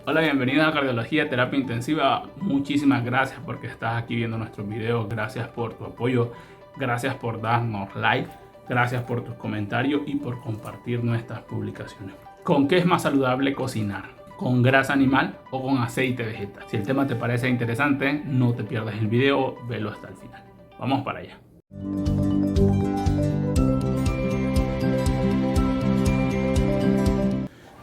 Hola, bienvenido a Cardiología Terapia Intensiva. Muchísimas gracias porque estás aquí viendo nuestros videos. Gracias por tu apoyo. Gracias por darnos like. Gracias por tus comentarios y por compartir nuestras publicaciones. ¿Con qué es más saludable cocinar? ¿Con grasa animal o con aceite vegetal? Si el tema te parece interesante, no te pierdas el video, velo hasta el final. Vamos para allá.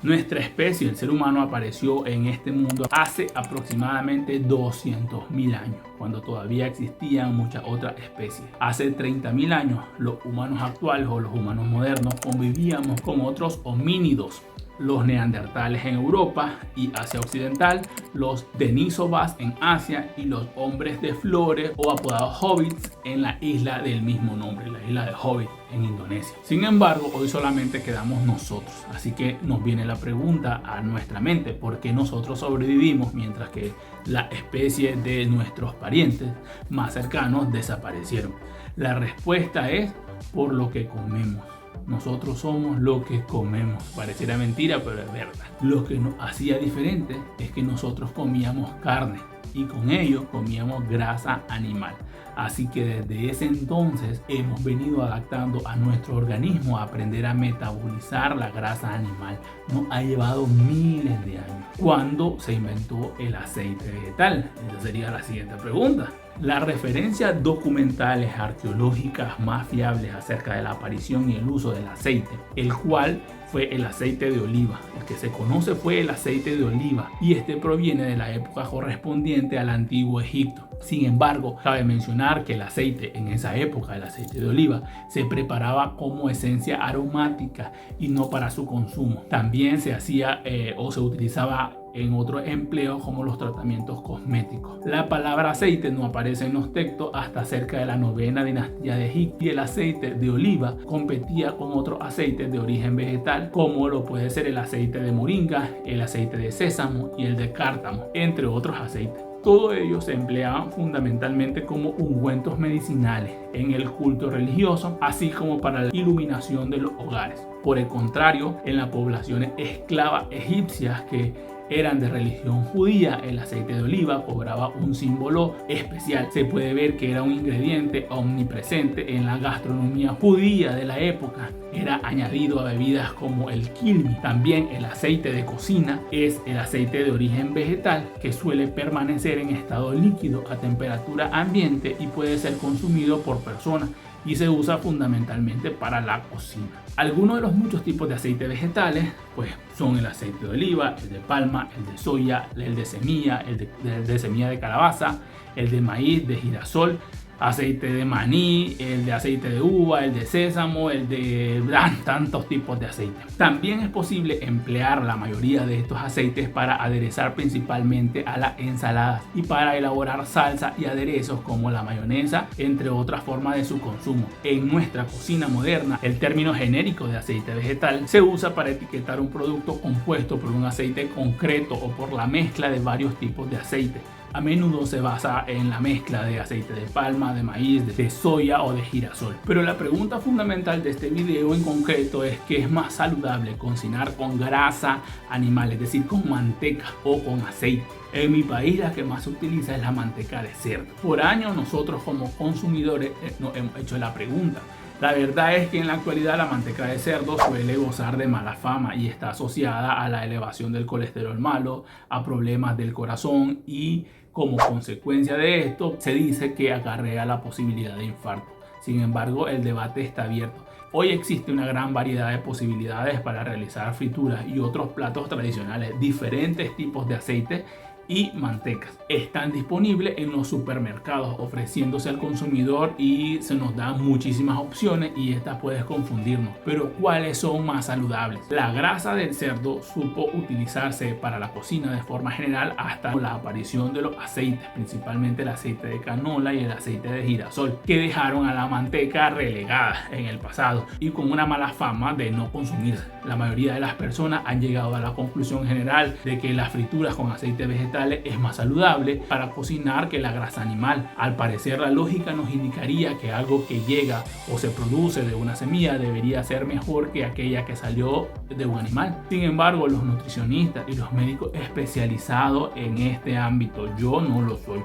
Nuestra especie, el ser humano, apareció en este mundo hace aproximadamente 200.000 años, cuando todavía existían muchas otras especies. Hace 30.000 años, los humanos actuales o los humanos modernos convivíamos con otros homínidos. Los neandertales en Europa y Asia Occidental, los denisovas en Asia y los hombres de flores o apodados hobbits en la isla del mismo nombre, la isla de Hobbit en Indonesia. Sin embargo, hoy solamente quedamos nosotros, así que nos viene la pregunta a nuestra mente: ¿por qué nosotros sobrevivimos mientras que la especie de nuestros parientes más cercanos desaparecieron? La respuesta es por lo que comemos. Nosotros somos lo que comemos. Pareciera mentira, pero es verdad. Lo que nos hacía diferente es que nosotros comíamos carne y con ello comíamos grasa animal. Así que desde ese entonces hemos venido adaptando a nuestro organismo a aprender a metabolizar la grasa animal. Nos ha llevado miles de años. ¿Cuándo se inventó el aceite vegetal? Esa sería la siguiente pregunta. Las referencias documentales arqueológicas más fiables acerca de la aparición y el uso del aceite, el cual fue el aceite de oliva. El que se conoce fue el aceite de oliva y este proviene de la época correspondiente al antiguo Egipto. Sin embargo, cabe mencionar que el aceite en esa época, el aceite de oliva, se preparaba como esencia aromática y no para su consumo. También se hacía o se utilizaba en otros empleos como los tratamientos cosméticos. La palabra aceite no aparece en los textos hasta cerca de la 9ª dinastía de Egipto y el aceite de oliva competía con otros aceites de origen vegetal como lo puede ser el aceite de moringa, el aceite de sésamo y el de cártamo, entre otros aceites. Todos ellos se empleaban fundamentalmente como ungüentos medicinales en el culto religioso, así como para la iluminación de los hogares. Por el contrario, en las poblaciones esclavas egipcias que eran de religión judía, el aceite de oliva cobraba un símbolo especial. Se puede ver que era un ingrediente omnipresente en la gastronomía judía de la época. Era añadido a bebidas como el kilmi. También el aceite de cocina es el aceite de origen vegetal que suele permanecer en estado líquido a temperatura ambiente y puede ser consumido por personas y se usa fundamentalmente para la cocina. Algunos de los muchos tipos de aceites vegetales pues son el aceite de oliva, el de palma, el de soya, el de semilla, el de semilla de calabaza, el de maíz, de girasol, aceite de maní, el de aceite de uva, el de sésamo, el de tantos tipos de aceite. También es posible emplear la mayoría de estos aceites para aderezar principalmente a las ensaladas y para elaborar salsa y aderezos como la mayonesa, entre otras formas de su consumo. En nuestra cocina moderna, el término genérico de aceite vegetal se usa para etiquetar un producto compuesto por un aceite concreto o por la mezcla de varios tipos de aceite. A menudo se basa en la mezcla de aceite de palma, de maíz, de soya o de girasol. Pero la pregunta fundamental de este video en concreto es que es más saludable cocinar con grasa animal, es decir, con manteca o con aceite. En mi país la que más se utiliza es la manteca de cerdo. Por años nosotros como consumidores nos hemos hecho la pregunta. La verdad es que en la actualidad la manteca de cerdo suele gozar de mala fama y está asociada a la elevación del colesterol malo, a problemas del corazón y como consecuencia de esto se dice que acarrea la posibilidad de infarto. Sin embargo, el debate está abierto. Hoy existe una gran variedad de posibilidades para realizar frituras y otros platos tradicionales, diferentes tipos de aceite y mantecas. Están disponibles en los supermercados ofreciéndose al consumidor y se nos dan muchísimas opciones y estas puedes confundirnos. Pero ¿cuáles son más saludables? La grasa del cerdo supo utilizarse para la cocina de forma general hasta la aparición de los aceites, principalmente el aceite de canola y el aceite de girasol, que dejaron a la manteca relegada en el pasado y con una mala fama de no consumirse. La mayoría de las personas han llegado a la conclusión general de que las frituras con aceite vegetal vegetales es más saludable para cocinar que la grasa animal. Al parecer, la lógica nos indicaría que algo que llega o se produce de una semilla debería ser mejor que aquella que salió de un animal. Sin embargo, los nutricionistas y los médicos especializados en este ámbito, yo no lo soy,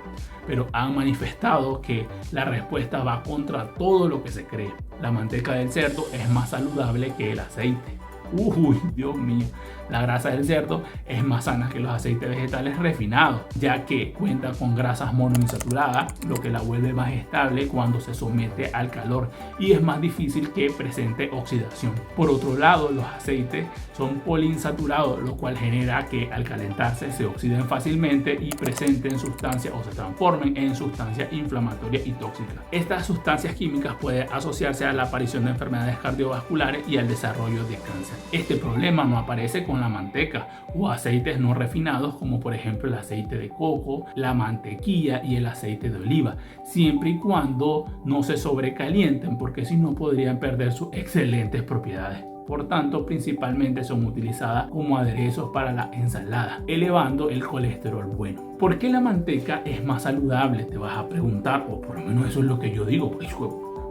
pero han manifestado que la respuesta va contra todo lo que se cree. La manteca del cerdo es más saludable que el aceite. Uy, Dios mío. La grasa del cerdo es más sana que los aceites vegetales refinados, ya que cuenta con grasas monoinsaturadas, lo que la vuelve más estable cuando se somete al calor y es más difícil que presente oxidación. Por otro lado, los aceites son poliinsaturados, lo cual genera que al calentarse se oxiden fácilmente y presenten sustancias o se transformen en sustancias inflamatorias y tóxicas. Estas sustancias químicas pueden asociarse a la aparición de enfermedades cardiovasculares y al desarrollo de cáncer. Este problema no aparece con la manteca o aceites no refinados, como por ejemplo el aceite de coco, la mantequilla y el aceite de oliva, siempre y cuando no se sobrecalienten, porque si no podrían perder sus excelentes propiedades. Por tanto, principalmente son utilizadas como aderezos para la ensalada, elevando el colesterol bueno. ¿Por qué la manteca es más saludable? Te vas a preguntar, o por lo menos eso es lo que yo digo.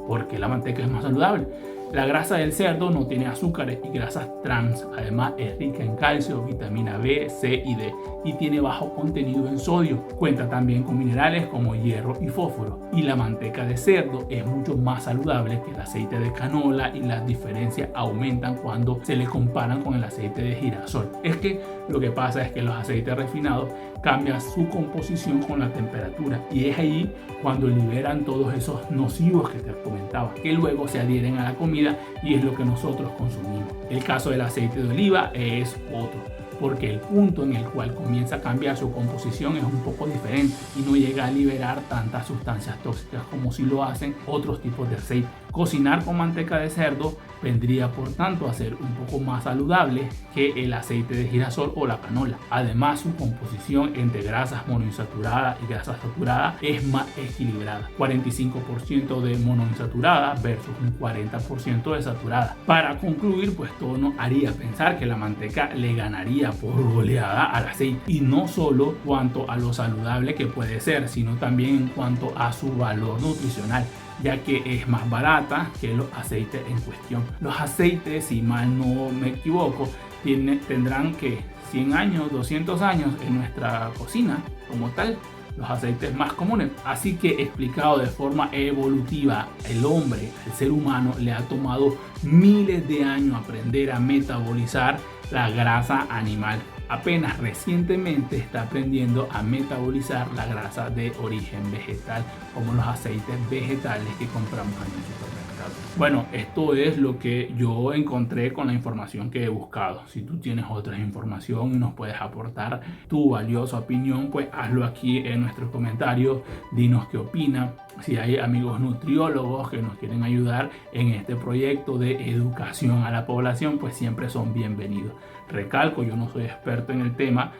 ¿Por qué la manteca es más saludable? La grasa del cerdo no tiene azúcares y grasas trans. Además, es rica en calcio, vitamina B, C y D y tiene bajo contenido en sodio. Cuenta también con minerales como hierro y fósforo. Y la manteca de cerdo es mucho más saludable que el aceite de canola y las diferencias aumentan cuando se le comparan con el aceite de girasol. Es que lo que pasa es que los aceites refinados cambian su composición con la temperatura y es ahí cuando liberan todos esos nocivos que te comentaba, que luego se adhieren a la comida y es lo que nosotros consumimos. El caso del aceite de oliva es otro, porque el punto en el cual comienza a cambiar su composición es un poco diferente y no llega a liberar tantas sustancias tóxicas como si lo hacen otros tipos de aceite. Cocinar con manteca de cerdo vendría por tanto a ser un poco más saludable que el aceite de girasol o la canola. Además, su composición entre grasas monoinsaturadas y grasas saturadas es más equilibrada, 45% de monoinsaturada versus un 40% de saturada. Para concluir, pues todo nos haría pensar que la manteca le ganaría por goleada al aceite, y no solo cuanto a lo saludable que puede ser, sino también en cuanto a su valor nutricional, ya que es más barata que los aceites en cuestión. Los aceites, si mal no me equivoco, tendrán que 100 años, 200 años en nuestra cocina como tal, los aceites más comunes. Así que, explicado de forma evolutiva, el hombre, el ser humano, le ha tomado miles de años aprender a metabolizar la grasa animal. Apenas recientemente está aprendiendo a metabolizar la grasa de origen vegetal, como los aceites vegetales que compramos en el supermercado. Bueno, esto es lo que yo encontré con la información que he buscado. Si tú tienes otra información y nos puedes aportar tu valiosa opinión, pues hazlo aquí en nuestros comentarios. Dinos qué opinas. Si hay amigos nutriólogos que nos quieren ayudar en este proyecto de educación a la población, pues siempre son bienvenidos. Recalco, yo no soy experto en el tema,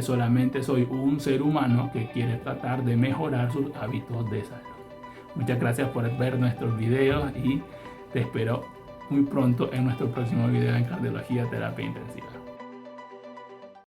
solamente soy un ser humano que quiere tratar de mejorar sus hábitos de salud. Muchas gracias por ver nuestros videos y te espero muy pronto en nuestro próximo video en cardiología terapia intensiva.